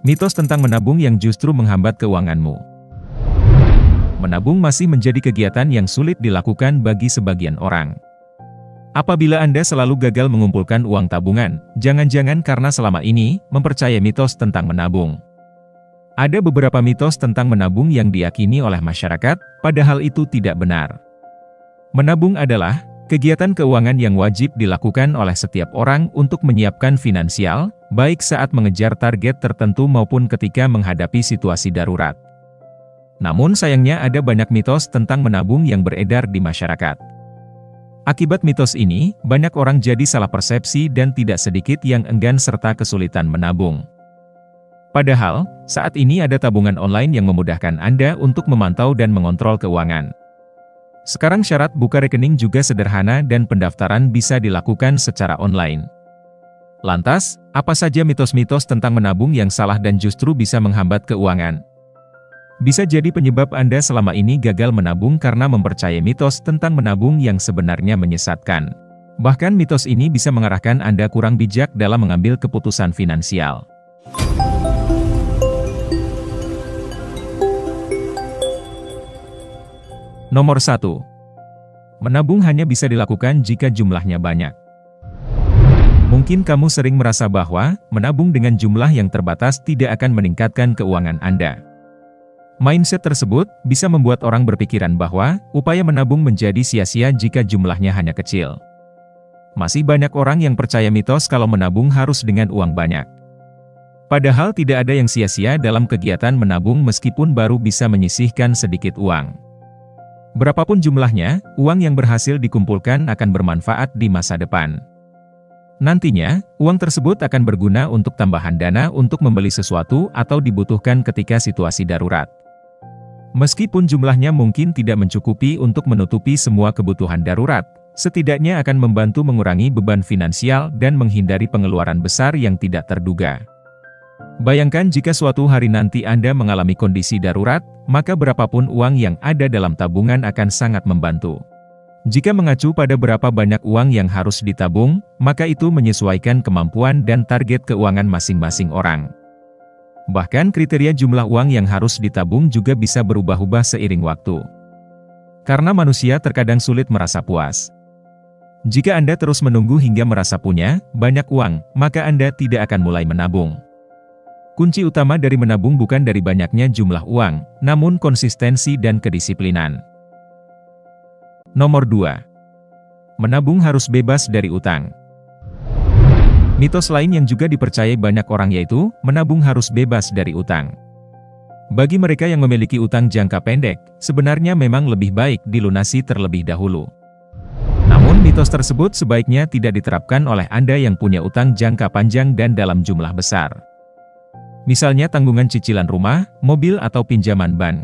Mitos tentang menabung yang justru menghambat keuanganmu. Menabung masih menjadi kegiatan yang sulit dilakukan bagi sebagian orang. Apabila Anda selalu gagal mengumpulkan uang tabungan, jangan-jangan karena selama ini mempercayai mitos tentang menabung. Ada beberapa mitos tentang menabung yang diyakini oleh masyarakat, padahal itu tidak benar. Menabung adalah kegiatan keuangan yang wajib dilakukan oleh setiap orang untuk menyiapkan finansial, baik saat mengejar target tertentu maupun ketika menghadapi situasi darurat. Namun sayangnya ada banyak mitos tentang menabung yang beredar di masyarakat. Akibat mitos ini, banyak orang jadi salah persepsi dan tidak sedikit yang enggan serta kesulitan menabung. Padahal, saat ini ada tabungan online yang memudahkan Anda untuk memantau dan mengontrol keuangan. Sekarang syarat buka rekening juga sederhana dan pendaftaran bisa dilakukan secara online. Lantas, apa saja mitos-mitos tentang menabung yang salah dan justru bisa menghambat keuangan? Bisa jadi penyebab Anda selama ini gagal menabung karena mempercayai mitos tentang menabung yang sebenarnya menyesatkan. Bahkan mitos ini bisa mengarahkan Anda kurang bijak dalam mengambil keputusan finansial. Nomor 1. Menabung hanya bisa dilakukan jika jumlahnya banyak. Mungkin kamu sering merasa bahwa menabung dengan jumlah yang terbatas tidak akan meningkatkan keuangan Anda. Mindset tersebut bisa membuat orang berpikiran bahwa upaya menabung menjadi sia-sia jika jumlahnya hanya kecil. Masih banyak orang yang percaya mitos kalau menabung harus dengan uang banyak. Padahal tidak ada yang sia-sia dalam kegiatan menabung meskipun baru bisa menyisihkan sedikit uang. Berapapun jumlahnya, uang yang berhasil dikumpulkan akan bermanfaat di masa depan. Nantinya, uang tersebut akan berguna untuk tambahan dana untuk membeli sesuatu atau dibutuhkan ketika situasi darurat. Meskipun jumlahnya mungkin tidak mencukupi untuk menutupi semua kebutuhan darurat, setidaknya akan membantu mengurangi beban finansial dan menghindari pengeluaran besar yang tidak terduga. Bayangkan jika suatu hari nanti Anda mengalami kondisi darurat, maka berapapun uang yang ada dalam tabungan akan sangat membantu. Jika mengacu pada berapa banyak uang yang harus ditabung, maka itu menyesuaikan kemampuan dan target keuangan masing-masing orang. Bahkan kriteria jumlah uang yang harus ditabung juga bisa berubah-ubah seiring waktu. Karena manusia terkadang sulit merasa puas. Jika Anda terus menunggu hingga merasa punya banyak uang, maka Anda tidak akan mulai menabung. Kunci utama dari menabung bukan dari banyaknya jumlah uang, namun konsistensi dan kedisiplinan. Nomor 2. Menabung harus bebas dari utang. Mitos lain yang juga dipercayai banyak orang yaitu, menabung harus bebas dari utang. Bagi mereka yang memiliki utang jangka pendek, sebenarnya memang lebih baik dilunasi terlebih dahulu. Namun mitos tersebut sebaiknya tidak diterapkan oleh Anda yang punya utang jangka panjang dan dalam jumlah besar. Misalnya tanggungan cicilan rumah, mobil atau pinjaman bank.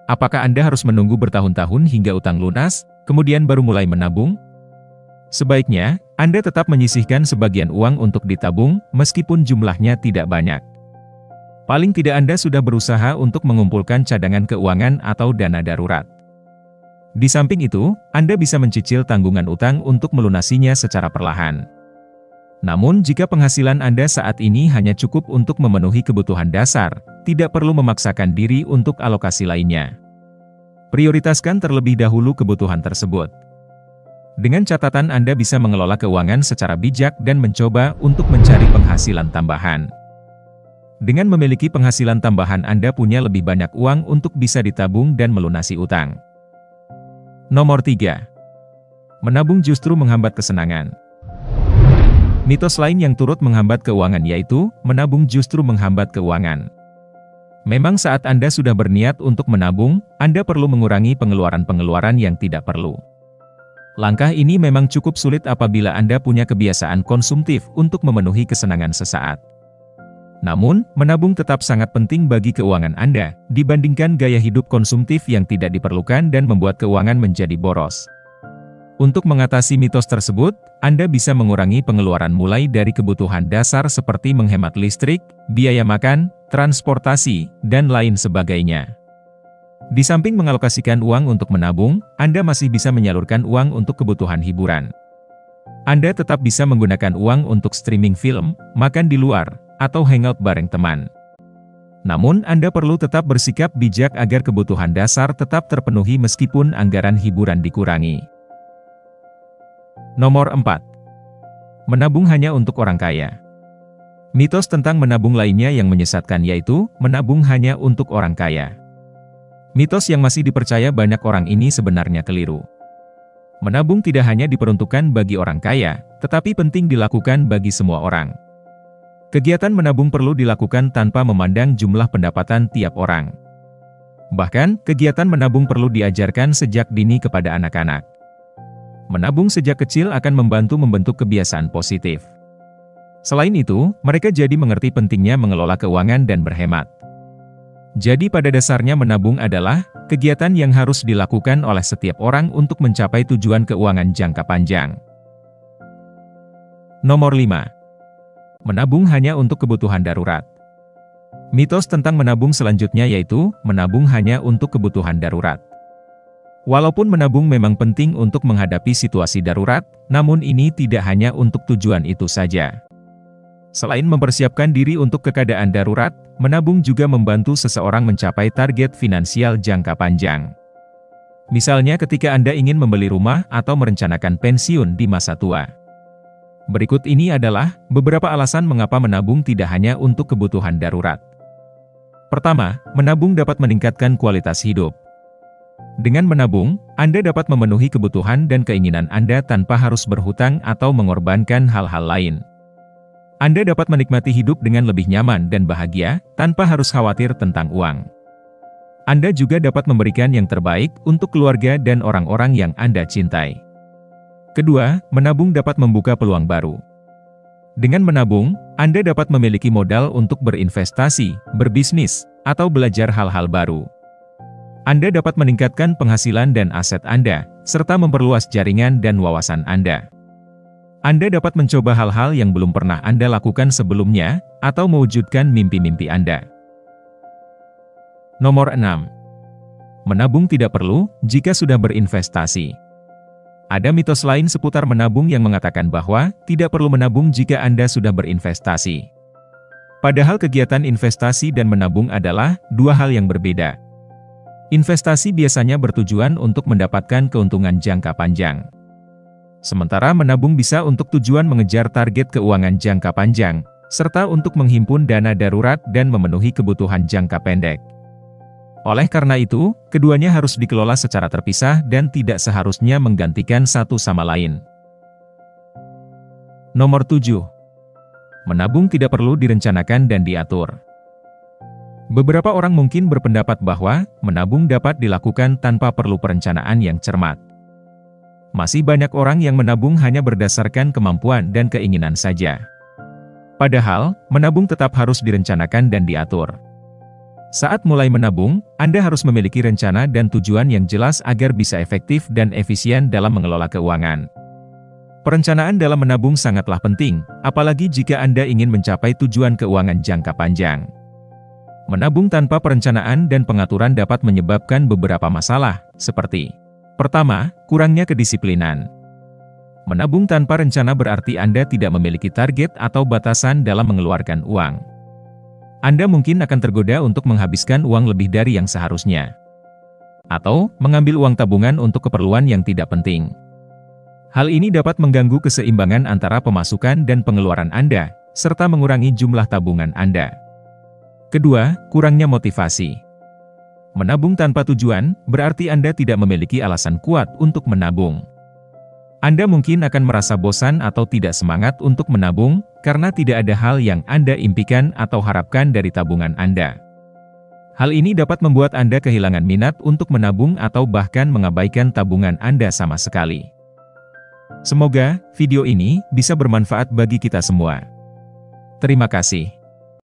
Apakah Anda harus menunggu bertahun-tahun hingga utang lunas, kemudian baru mulai menabung? Sebaiknya, Anda tetap menyisihkan sebagian uang untuk ditabung, meskipun jumlahnya tidak banyak. Paling tidak Anda sudah berusaha untuk mengumpulkan cadangan keuangan atau dana darurat. Di samping itu, Anda bisa mencicil tanggungan utang untuk melunasinya secara perlahan. Namun jika penghasilan Anda saat ini hanya cukup untuk memenuhi kebutuhan dasar, tidak perlu memaksakan diri untuk alokasi lainnya. Prioritaskan terlebih dahulu kebutuhan tersebut. Dengan catatan Anda bisa mengelola keuangan secara bijak dan mencoba untuk mencari penghasilan tambahan. Dengan memiliki penghasilan tambahan Anda punya lebih banyak uang untuk bisa ditabung dan melunasi utang. Nomor 3. Menabung justru menghambat kesenangan. Mitos lain yang turut menghambat keuangan yaitu, menabung justru menghambat keuangan. Memang saat Anda sudah berniat untuk menabung, Anda perlu mengurangi pengeluaran-pengeluaran yang tidak perlu. Langkah ini memang cukup sulit apabila Anda punya kebiasaan konsumtif untuk memenuhi kesenangan sesaat. Namun, menabung tetap sangat penting bagi keuangan Anda, dibandingkan gaya hidup konsumtif yang tidak diperlukan dan membuat keuangan menjadi boros. Untuk mengatasi mitos tersebut, Anda bisa mengurangi pengeluaran mulai dari kebutuhan dasar seperti menghemat listrik, biaya makan, transportasi, dan lain sebagainya. Di samping mengalokasikan uang untuk menabung, Anda masih bisa menyalurkan uang untuk kebutuhan hiburan. Anda tetap bisa menggunakan uang untuk streaming film, makan di luar, atau hangout bareng teman. Namun Anda perlu tetap bersikap bijak agar kebutuhan dasar tetap terpenuhi meskipun anggaran hiburan dikurangi. Nomor 4. Menabung hanya untuk orang kaya. Mitos tentang menabung lainnya yang menyesatkan yaitu, menabung hanya untuk orang kaya. Mitos yang masih dipercaya banyak orang ini sebenarnya keliru. Menabung tidak hanya diperuntukkan bagi orang kaya, tetapi penting dilakukan bagi semua orang. Kegiatan menabung perlu dilakukan tanpa memandang jumlah pendapatan tiap orang. Bahkan, kegiatan menabung perlu diajarkan sejak dini kepada anak-anak. Menabung sejak kecil akan membantu membentuk kebiasaan positif. Selain itu, mereka jadi mengerti pentingnya mengelola keuangan dan berhemat. Jadi pada dasarnya menabung adalah kegiatan yang harus dilakukan oleh setiap orang untuk mencapai tujuan keuangan jangka panjang. Nomor 5. Menabung hanya untuk kebutuhan darurat. Mitos tentang menabung selanjutnya yaitu, menabung hanya untuk kebutuhan darurat. Walaupun menabung memang penting untuk menghadapi situasi darurat, namun ini tidak hanya untuk tujuan itu saja. Selain mempersiapkan diri untuk keadaan darurat, menabung juga membantu seseorang mencapai target finansial jangka panjang. Misalnya ketika Anda ingin membeli rumah atau merencanakan pensiun di masa tua. Berikut ini adalah beberapa alasan mengapa menabung tidak hanya untuk kebutuhan darurat. Pertama, menabung dapat meningkatkan kualitas hidup. Dengan menabung, Anda dapat memenuhi kebutuhan dan keinginan Anda tanpa harus berhutang atau mengorbankan hal-hal lain. Anda dapat menikmati hidup dengan lebih nyaman dan bahagia, tanpa harus khawatir tentang uang. Anda juga dapat memberikan yang terbaik untuk keluarga dan orang-orang yang Anda cintai. Kedua, menabung dapat membuka peluang baru. Dengan menabung, Anda dapat memiliki modal untuk berinvestasi, berbisnis, atau belajar hal-hal baru. Anda dapat meningkatkan penghasilan dan aset Anda, serta memperluas jaringan dan wawasan Anda. Anda dapat mencoba hal-hal yang belum pernah Anda lakukan sebelumnya, atau mewujudkan mimpi-mimpi Anda. Nomor 6. Menabung tidak perlu, jika sudah berinvestasi. Ada mitos lain seputar menabung yang mengatakan bahwa, tidak perlu menabung jika Anda sudah berinvestasi. Padahal kegiatan investasi dan menabung adalah dua hal yang berbeda. Investasi biasanya bertujuan untuk mendapatkan keuntungan jangka panjang. Sementara menabung bisa untuk tujuan mengejar target keuangan jangka panjang, serta untuk menghimpun dana darurat dan memenuhi kebutuhan jangka pendek. Oleh karena itu, keduanya harus dikelola secara terpisah dan tidak seharusnya menggantikan satu sama lain. Nomor 7. Menabung tidak perlu direncanakan dan diatur. Beberapa orang mungkin berpendapat bahwa menabung dapat dilakukan tanpa perlu perencanaan yang cermat. Masih banyak orang yang menabung hanya berdasarkan kemampuan dan keinginan saja. Padahal, menabung tetap harus direncanakan dan diatur. Saat mulai menabung, Anda harus memiliki rencana dan tujuan yang jelas agar bisa efektif dan efisien dalam mengelola keuangan. Perencanaan dalam menabung sangatlah penting, apalagi jika Anda ingin mencapai tujuan keuangan jangka panjang. Menabung tanpa perencanaan dan pengaturan dapat menyebabkan beberapa masalah, seperti: pertama, kurangnya kedisiplinan. Menabung tanpa rencana berarti Anda tidak memiliki target atau batasan dalam mengeluarkan uang. Anda mungkin akan tergoda untuk menghabiskan uang lebih dari yang seharusnya. Atau, mengambil uang tabungan untuk keperluan yang tidak penting. Hal ini dapat mengganggu keseimbangan antara pemasukan dan pengeluaran Anda, serta mengurangi jumlah tabungan Anda. Kedua, kurangnya motivasi. Menabung tanpa tujuan, berarti Anda tidak memiliki alasan kuat untuk menabung. Anda mungkin akan merasa bosan atau tidak semangat untuk menabung, karena tidak ada hal yang Anda impikan atau harapkan dari tabungan Anda. Hal ini dapat membuat Anda kehilangan minat untuk menabung atau bahkan mengabaikan tabungan Anda sama sekali. Semoga video ini bisa bermanfaat bagi kita semua. Terima kasih.